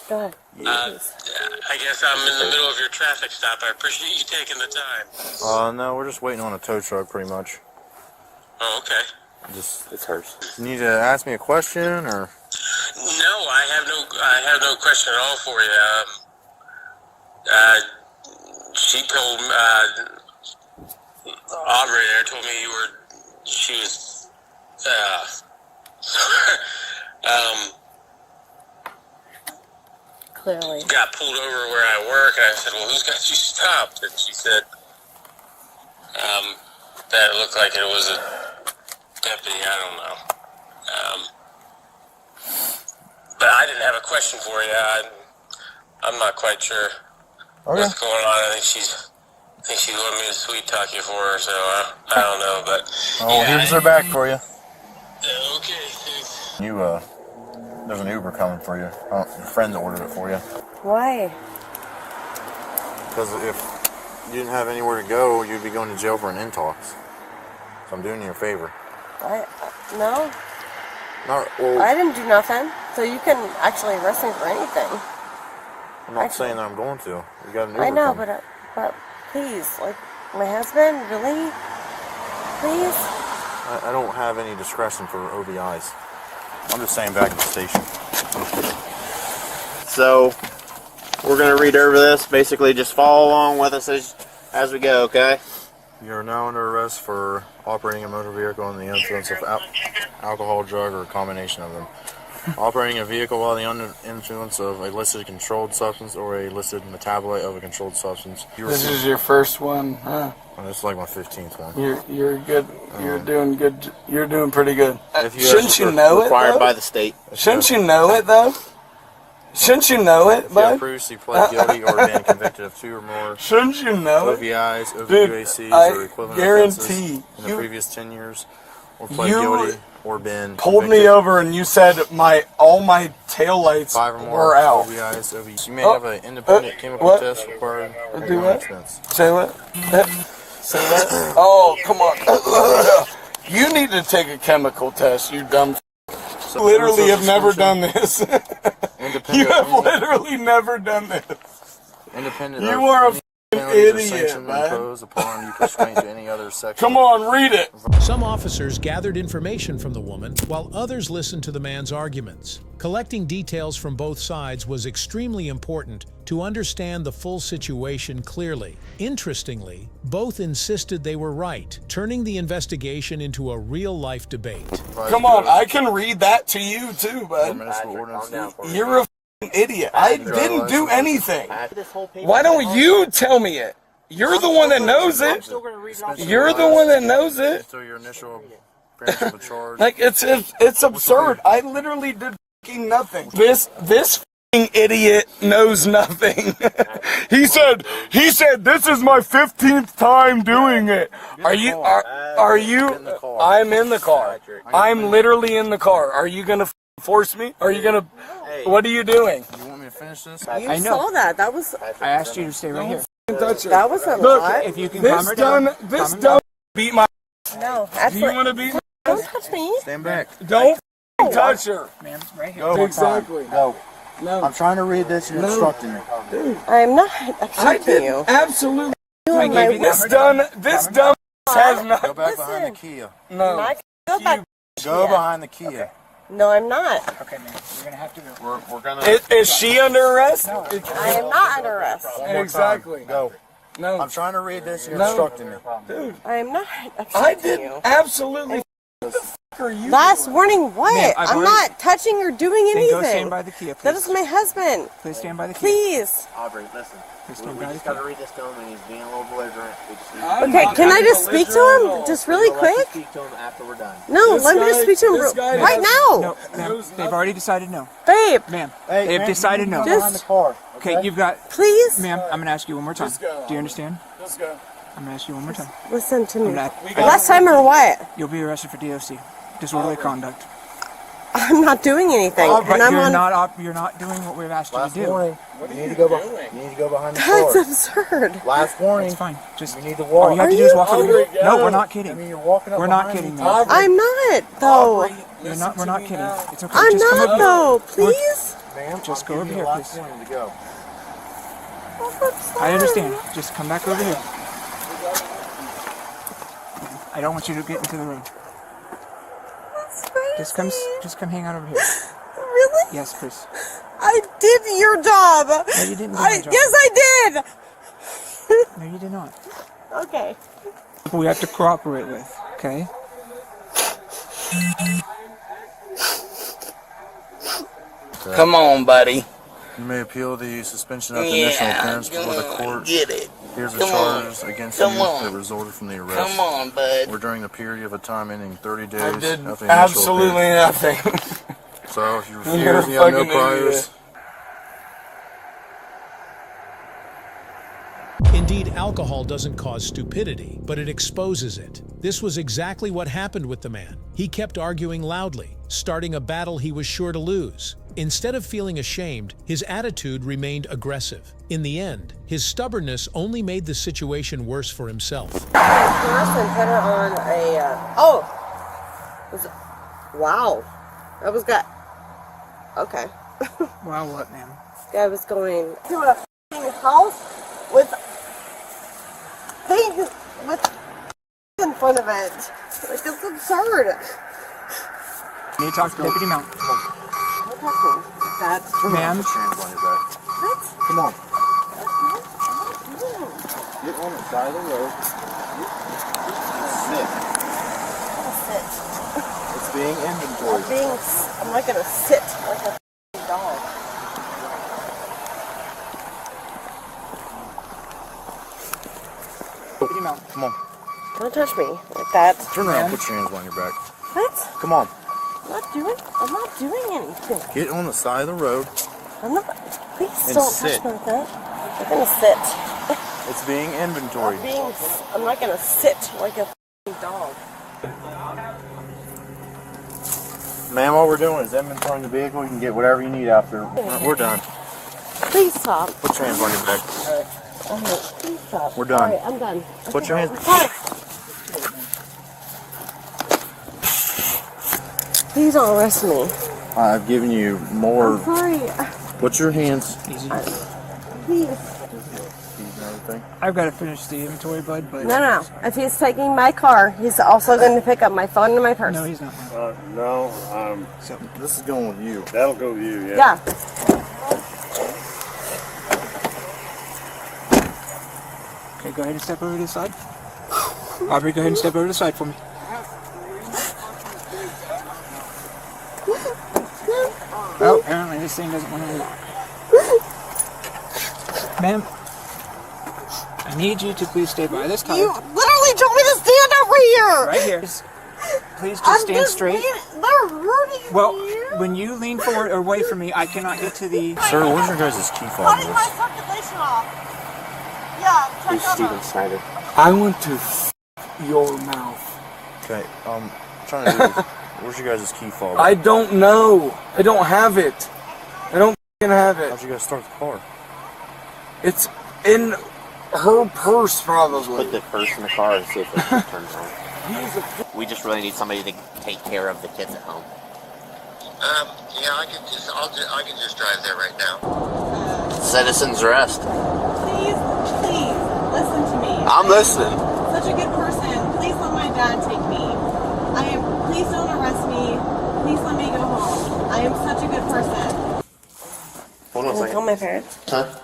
[SPEAKER 3] Go ahead.
[SPEAKER 7] I guess I'm in the middle of your traffic stop. I appreciate you taking the time.
[SPEAKER 1] No, we're just waiting on a tow truck, pretty much.
[SPEAKER 7] Oh, okay.
[SPEAKER 1] It's hers. You need to ask me a question, or?
[SPEAKER 7] No, I have no question at all for you. She told Aubrey there told me she was
[SPEAKER 3] Clearly.
[SPEAKER 7] got pulled over where I work, and I said, well, who's got you stopped? And she said that it looked like it was a deputy. I don't know. But I didn't have a question for you. I'm not quite sure what's going on. I think she's wanting me to sweet talk you for her, so I don't know, but
[SPEAKER 1] Oh, here's her back for you.
[SPEAKER 7] okay, thanks.
[SPEAKER 1] There's an Uber coming for you. Your friend ordered it for you.
[SPEAKER 3] Why?
[SPEAKER 1] Because if you didn't have anywhere to go, you'd be going to jail for an intox. So I'm doing you a favor.
[SPEAKER 3] No.
[SPEAKER 1] Well,
[SPEAKER 3] I didn't do nothing. So you can actually arrest me for anything.
[SPEAKER 1] I'm not saying that I'm going to. You got an Uber
[SPEAKER 3] I know,
[SPEAKER 1] coming.
[SPEAKER 3] but please, like, my husband, really? Please?
[SPEAKER 1] I don't have any discretion for OBIs. I'm just saying back at the station.
[SPEAKER 5] So, we're going to read over this. Basically, just follow along with us as we go, okay?
[SPEAKER 1] You are now under arrest for operating a motor vehicle under the influence of alcohol, drug, or a combination of them. Operating a vehicle while under the influence of a illicit controlled substance or a illicit metabolite of a controlled substance.
[SPEAKER 2] This is your first one, huh?
[SPEAKER 1] This is like my 15th one.
[SPEAKER 2] You're good. You're doing good. You're doing pretty good.
[SPEAKER 1] Shouldn't
[SPEAKER 2] you know it,
[SPEAKER 5] Required
[SPEAKER 2] though?
[SPEAKER 5] by the state.
[SPEAKER 2] Shouldn't you know it, though? Shouldn't you know it,
[SPEAKER 1] If you have
[SPEAKER 2] bud?
[SPEAKER 1] proofs you pled guilty or been convicted of 2 or more
[SPEAKER 2] Shouldn't you know it?
[SPEAKER 1] OVIs,
[SPEAKER 2] Dude,
[SPEAKER 1] OVUACs,
[SPEAKER 2] I
[SPEAKER 1] or equivalent
[SPEAKER 2] guarantee
[SPEAKER 1] offenses in the
[SPEAKER 2] you-
[SPEAKER 1] previous 10 years, or pled
[SPEAKER 2] you
[SPEAKER 1] guilty or been
[SPEAKER 2] Pulled me
[SPEAKER 1] convicted
[SPEAKER 2] over and you said all my taillights
[SPEAKER 1] 5 or more
[SPEAKER 2] were out.
[SPEAKER 1] OVIs, OVUs. You may
[SPEAKER 2] Oh,
[SPEAKER 1] have an independent chemical
[SPEAKER 2] what?
[SPEAKER 1] test required at
[SPEAKER 2] Do
[SPEAKER 1] your own
[SPEAKER 2] what?
[SPEAKER 1] expense.
[SPEAKER 2] Say what? Say what? Oh, come on. You need to take a chemical test, you dumb.
[SPEAKER 1] So,
[SPEAKER 2] Literally
[SPEAKER 1] social
[SPEAKER 2] have never
[SPEAKER 1] exclusion,
[SPEAKER 2] done this.
[SPEAKER 1] independent-
[SPEAKER 2] You have literally never done this.
[SPEAKER 1] independent
[SPEAKER 2] You
[SPEAKER 1] of
[SPEAKER 2] are a
[SPEAKER 1] any penalties or
[SPEAKER 2] idiot,
[SPEAKER 1] sanction
[SPEAKER 2] man.
[SPEAKER 1] imposed upon you pursuant to any other section.
[SPEAKER 2] Come on, read it.
[SPEAKER 4] Some officers gathered information from the woman, while others listened to the man's arguments. Collecting details from both sides was extremely important to understand the full situation clearly. Interestingly, both insisted they were right, turning the investigation into a real-life debate.
[SPEAKER 2] Come on, I can read that to you too,
[SPEAKER 1] Or
[SPEAKER 2] bud.
[SPEAKER 1] municipal ordinance.
[SPEAKER 2] You're a f***ing idiot. I didn't do anything. Why don't you tell me it? You're the one that knows it. You're the one that knows it.
[SPEAKER 1] Until your initial branch of a charge.
[SPEAKER 2] Like it's absurd. I literally did f***ing nothing. This f***ing idiot knows nothing. He said this is my 15th time doing it. Are you? I'm in the car. I'm literally in the car. Are you gonna force me? Are you gonna? What are you doing?
[SPEAKER 1] You want me to finish this?
[SPEAKER 3] You
[SPEAKER 6] I know.
[SPEAKER 3] saw that. That was
[SPEAKER 6] I asked you to stay right here.
[SPEAKER 3] that was a
[SPEAKER 2] Look,
[SPEAKER 3] lot.
[SPEAKER 6] If you can calm her down.
[SPEAKER 2] This dumb beat my.
[SPEAKER 3] No,
[SPEAKER 2] Do you
[SPEAKER 3] actually,
[SPEAKER 2] want to beat?
[SPEAKER 3] don't touch me.
[SPEAKER 1] Stand back.
[SPEAKER 2] Don't f***ing touch her.
[SPEAKER 6] Ma'am, right here.
[SPEAKER 1] Go.
[SPEAKER 2] Exactly.
[SPEAKER 1] Go.
[SPEAKER 2] No.
[SPEAKER 1] I'm trying to read this. You're obstructing me.
[SPEAKER 3] I'm not
[SPEAKER 2] I
[SPEAKER 3] obstructing
[SPEAKER 2] did
[SPEAKER 3] you.
[SPEAKER 2] absolutely.
[SPEAKER 3] You
[SPEAKER 6] I
[SPEAKER 3] are my
[SPEAKER 6] gave you
[SPEAKER 3] witness.
[SPEAKER 2] This dumb has
[SPEAKER 1] Go
[SPEAKER 2] not.
[SPEAKER 1] back behind the Kia.
[SPEAKER 2] No.
[SPEAKER 3] I can go back.
[SPEAKER 1] Go
[SPEAKER 3] Yeah.
[SPEAKER 1] behind the Kia.
[SPEAKER 3] No, I'm not.
[SPEAKER 6] Okay, ma'am. You're gonna have to go.
[SPEAKER 1] We're gonna.
[SPEAKER 2] Is she under arrest?
[SPEAKER 3] I am not under arrest.
[SPEAKER 2] Exactly.
[SPEAKER 1] Go.
[SPEAKER 2] No.
[SPEAKER 1] I'm trying to read this. You're
[SPEAKER 2] No.
[SPEAKER 1] obstructing me.
[SPEAKER 3] I am not
[SPEAKER 2] I
[SPEAKER 3] obstructing
[SPEAKER 2] did
[SPEAKER 3] you.
[SPEAKER 2] absolutely. What the f*** are you?
[SPEAKER 3] Last warning, what?
[SPEAKER 6] Ma'am, I've
[SPEAKER 3] I'm
[SPEAKER 6] already-
[SPEAKER 3] not touching or doing
[SPEAKER 6] Then go stand
[SPEAKER 3] anything.
[SPEAKER 6] by the Kia,
[SPEAKER 3] That
[SPEAKER 6] please.
[SPEAKER 3] is my husband.
[SPEAKER 6] Please stand by the Kia.
[SPEAKER 3] Please.
[SPEAKER 5] Aubrey, listen.
[SPEAKER 6] Please
[SPEAKER 5] We
[SPEAKER 6] stand by the
[SPEAKER 5] just got to
[SPEAKER 6] Kia.
[SPEAKER 5] read this to him, and he's being a little belligerent. We just need
[SPEAKER 2] I'm
[SPEAKER 3] Okay,
[SPEAKER 2] not
[SPEAKER 3] can I
[SPEAKER 2] being
[SPEAKER 3] just speak to
[SPEAKER 2] belligerent at
[SPEAKER 3] him?
[SPEAKER 2] all.
[SPEAKER 3] Just really
[SPEAKER 5] We'll let you
[SPEAKER 3] quick?
[SPEAKER 5] speak to him after we're done.
[SPEAKER 3] No,
[SPEAKER 2] This
[SPEAKER 3] let me just
[SPEAKER 2] guy-
[SPEAKER 3] speak to him
[SPEAKER 2] this guy
[SPEAKER 3] right
[SPEAKER 2] has-
[SPEAKER 3] now.
[SPEAKER 6] No, ma'am. They've already decided no.
[SPEAKER 3] Babe,
[SPEAKER 6] Ma'am,
[SPEAKER 1] Hey,
[SPEAKER 6] they've
[SPEAKER 1] man,
[SPEAKER 6] decided no.
[SPEAKER 3] Just-
[SPEAKER 1] behind the car.
[SPEAKER 6] Okay, you've got.
[SPEAKER 3] please
[SPEAKER 6] Ma'am, I'm gonna ask you one more time.
[SPEAKER 2] Just go.
[SPEAKER 6] Do you understand?
[SPEAKER 2] Let's go.
[SPEAKER 6] I'm gonna ask you one more time.
[SPEAKER 3] listen to me.
[SPEAKER 6] I'm not-
[SPEAKER 3] Last time or what?
[SPEAKER 6] You'll be arrested for DOC, disorderly conduct.
[SPEAKER 3] I'm not doing anything.
[SPEAKER 6] But
[SPEAKER 3] And I'm
[SPEAKER 6] you're
[SPEAKER 3] on.
[SPEAKER 6] you're not doing what we've asked you
[SPEAKER 1] Last
[SPEAKER 6] to do.
[SPEAKER 1] warning. You need to go behind. You need to go behind the
[SPEAKER 3] That's
[SPEAKER 1] car.
[SPEAKER 3] absurd.
[SPEAKER 1] Last warning.
[SPEAKER 6] It's fine. Just
[SPEAKER 1] You need to
[SPEAKER 6] all
[SPEAKER 1] walk.
[SPEAKER 6] you have
[SPEAKER 3] Are
[SPEAKER 6] to do is
[SPEAKER 3] you
[SPEAKER 6] walk over
[SPEAKER 2] hungry?
[SPEAKER 6] here. No,
[SPEAKER 2] Yeah.
[SPEAKER 6] we're not
[SPEAKER 1] I
[SPEAKER 6] kidding.
[SPEAKER 1] mean, you're walking up
[SPEAKER 6] We're not
[SPEAKER 1] behind
[SPEAKER 6] kidding,
[SPEAKER 1] me.
[SPEAKER 6] man.
[SPEAKER 3] I'm not, though.
[SPEAKER 6] We're not kidding. It's okay.
[SPEAKER 3] I'm
[SPEAKER 6] Just come
[SPEAKER 3] not,
[SPEAKER 6] over here.
[SPEAKER 3] though. Please.
[SPEAKER 1] Ma'am,
[SPEAKER 6] Just
[SPEAKER 1] I'm
[SPEAKER 6] go
[SPEAKER 1] giving
[SPEAKER 6] over
[SPEAKER 1] you
[SPEAKER 6] here,
[SPEAKER 1] last
[SPEAKER 6] please.
[SPEAKER 1] warning to go.
[SPEAKER 6] I understand. Just come back over here. I don't want you to get into the room.
[SPEAKER 3] That's crazy.
[SPEAKER 6] Just come hang out over here.
[SPEAKER 3] Really?
[SPEAKER 6] Yes, please.
[SPEAKER 3] I did your job.
[SPEAKER 6] No, you didn't do my job.
[SPEAKER 3] Yes, I did.
[SPEAKER 6] No, you did not.
[SPEAKER 3] Okay.
[SPEAKER 6] We have to cooperate with. Okay.
[SPEAKER 2] Come on, buddy.
[SPEAKER 1] You may appeal the suspension of the initial appearance before the court.
[SPEAKER 2] Get it.
[SPEAKER 1] Here's the
[SPEAKER 2] Come on.
[SPEAKER 1] charges against
[SPEAKER 2] Come
[SPEAKER 1] you
[SPEAKER 2] on.
[SPEAKER 1] that resulted from the arrest.
[SPEAKER 2] Come on, bud.
[SPEAKER 1] Or during the period of a time ending 30 days
[SPEAKER 2] I did
[SPEAKER 1] of the initial
[SPEAKER 2] absolutely
[SPEAKER 1] appearance.
[SPEAKER 2] nothing.
[SPEAKER 1] So if you
[SPEAKER 2] You're
[SPEAKER 1] refuse, you have no
[SPEAKER 2] fucking
[SPEAKER 1] priors.
[SPEAKER 2] idiot.
[SPEAKER 4] Indeed, alcohol doesn't cause stupidity, but it exposes it. This was exactly what happened with the man. He kept arguing loudly, starting a battle he was sure to lose. Instead of feeling ashamed, his attitude remained aggressive. In the end, his stubbornness only made the situation worse for himself.
[SPEAKER 3] And put her on a, wow. That was good. Okay.
[SPEAKER 6] Wow, what, ma'am?
[SPEAKER 3] Guy was going to a f***ing house with things with in front of it. Like, it's absurd.
[SPEAKER 6] You need to talk to Deputy Mount.
[SPEAKER 3] Don't touch me. That's
[SPEAKER 6] Ma'am?
[SPEAKER 3] what?
[SPEAKER 1] Come on. Get on the side of the road. Sit.
[SPEAKER 3] Sit.
[SPEAKER 1] It's being inventory.
[SPEAKER 3] I'm not gonna sit like a f***ing dog.
[SPEAKER 6] Deputy Mount.
[SPEAKER 1] Come on.
[SPEAKER 3] Don't touch me like that.
[SPEAKER 1] Turn around. Put your hands behind your back.
[SPEAKER 3] What?
[SPEAKER 1] Come on.
[SPEAKER 3] I'm not doing anything.
[SPEAKER 1] Get on the side of the road.
[SPEAKER 3] I'm not. Please
[SPEAKER 1] And
[SPEAKER 3] don't
[SPEAKER 1] sit.
[SPEAKER 3] touch me like that. I'm gonna sit.
[SPEAKER 1] It's being inventory.
[SPEAKER 3] I'm not gonna sit like a f***ing dog.
[SPEAKER 1] Ma'am, all we're doing is inventorying the vehicle. You can get whatever you need after. We're done.
[SPEAKER 3] Please stop.
[SPEAKER 1] Put your hands on your back.
[SPEAKER 3] Alright, please stop.
[SPEAKER 1] We're done.
[SPEAKER 3] Alright, I'm done.
[SPEAKER 1] Put your hands.
[SPEAKER 3] Please don't arrest me.
[SPEAKER 1] I've given you more.
[SPEAKER 3] I'm sorry.
[SPEAKER 1] Put your hands.
[SPEAKER 3] Please.
[SPEAKER 6] I've got to finish the inventory, bud, but...
[SPEAKER 3] No. If he's taking my car, he's also going to pick up my phone and my purse.
[SPEAKER 6] No, he's not.
[SPEAKER 1] So this is going with you.
[SPEAKER 8] That'll go with you, yeah.
[SPEAKER 3] Yeah.
[SPEAKER 6] Okay, go ahead and step over to the side. Aubrey, go ahead and step over to the side for me. Oh, apparently this thing doesn't want to move. Ma'am, I need you to please stay by this time.
[SPEAKER 3] You literally told me to stand over here.
[SPEAKER 6] Right here. Please just stand straight.
[SPEAKER 3] They're hurting
[SPEAKER 6] Well,
[SPEAKER 3] me.
[SPEAKER 6] when you lean forward or away from me, I cannot get to the...
[SPEAKER 1] Sir, where's your guys' key fob?
[SPEAKER 3] Cutting my circulation off. Yeah, check out
[SPEAKER 5] Steven Snyder.
[SPEAKER 2] I want to your mouth.
[SPEAKER 1] Okay, I'm trying to do this. Where's your guys' key fob?
[SPEAKER 2] I don't know. I don't have it. I don't have it.
[SPEAKER 1] How'd you guys start the car?
[SPEAKER 2] It's in her purse, probably.
[SPEAKER 5] Put the purse in the car and see if it turns on. We just really need somebody to take care of the kids at home.
[SPEAKER 7] Yeah, I can just drive there right now.
[SPEAKER 5] Citizen's arrest.
[SPEAKER 9] Please, listen to me.
[SPEAKER 5] I'm listening.
[SPEAKER 9] Such a good person. Please let my dad take me. Please don't arrest me. Please let me go home. I am such a good person.
[SPEAKER 5] Hold on a
[SPEAKER 3] Can I call
[SPEAKER 5] second.
[SPEAKER 3] my parents?
[SPEAKER 5] Huh?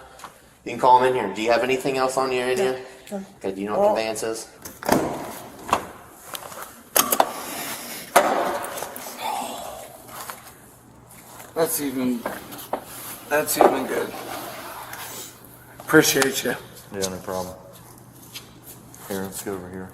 [SPEAKER 5] You can call them in here. Do you have anything else on you, India? Okay, do you know what conveyance is?
[SPEAKER 2] That's even good. Appreciate you.
[SPEAKER 1] Yeah, no problem. Here, let's go over here.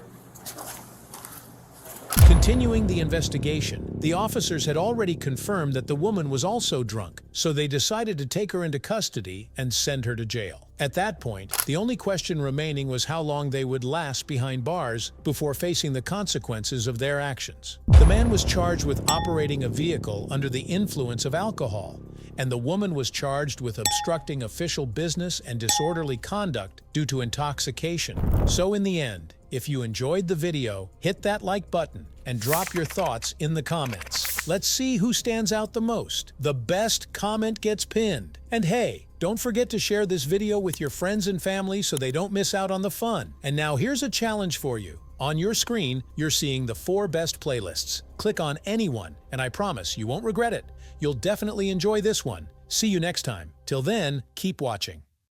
[SPEAKER 4] Continuing the investigation, the officers had already confirmed that the woman was also drunk, so they decided to take her into custody and send her to jail. At that point, the only question remaining was how long they would last behind bars before facing the consequences of their actions. The man was charged with operating a vehicle under the influence of alcohol, and the woman was charged with obstructing official business and disorderly conduct due to intoxication. So in the end, if you enjoyed the video, hit that like button and drop your thoughts in the comments. Let's see who stands out the most. The best comment gets pinned. And hey, don't forget to share this video with your friends and family so they don't miss out on the fun. And now here's a challenge for you. On your screen, you're seeing the 4 best playlists. Click on any one, and I promise you won't regret it. You'll definitely enjoy this one. See you next time. Till then, keep watching.